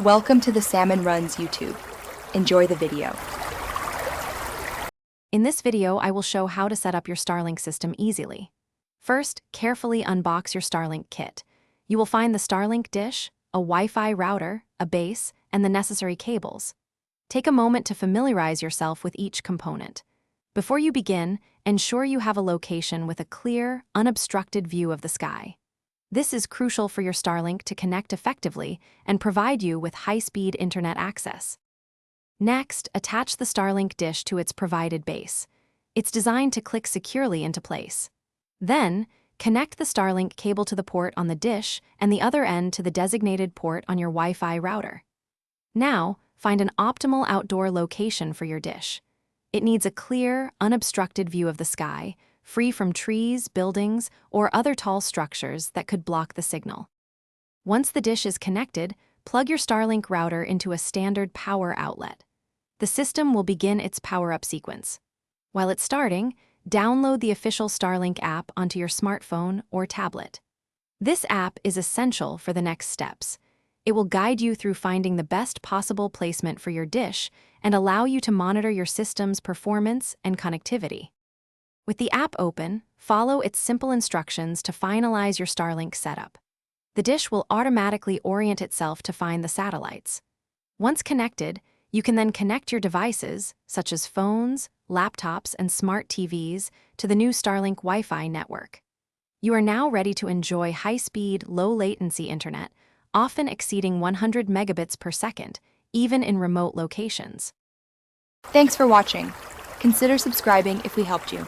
Welcome to the Salmon Runs YouTube. Enjoy the video. In this video, I will show how to set up your Starlink system easily. First, carefully unbox your Starlink kit. You will find the Starlink dish, a Wi-Fi router, a base, and the necessary cables. Take a moment to familiarize yourself with each component. Before you begin, ensure you have a location with a clear, unobstructed view of the sky. This is crucial for your Starlink to connect effectively and provide you with high-speed internet access. Next, attach the Starlink dish to its provided base. It's designed to click securely into place. Then, connect the Starlink cable to the port on the dish and the other end to the designated port on your Wi-Fi router. Now, find an optimal outdoor location for your dish. It needs a clear, unobstructed view of the sky, free from trees, buildings, or other tall structures that could block the signal. Once the dish is connected, plug your Starlink router into a standard power outlet. The system will begin its power-up sequence. While it's starting, download the official Starlink app onto your smartphone or tablet. This app is essential for the next steps. It will guide you through finding the best possible placement for your dish and allow you to monitor your system's performance and connectivity. With the app open, follow its simple instructions to finalize your Starlink setup. The dish will automatically orient itself to find the satellites. Once connected, you can then connect your devices, such as phones, laptops, and smart TVs, to the new Starlink Wi-Fi network. You are now ready to enjoy high-speed, low-latency internet, often exceeding 100 megabits per second, even in remote locations. Thanks for watching. Consider subscribing if we helped you.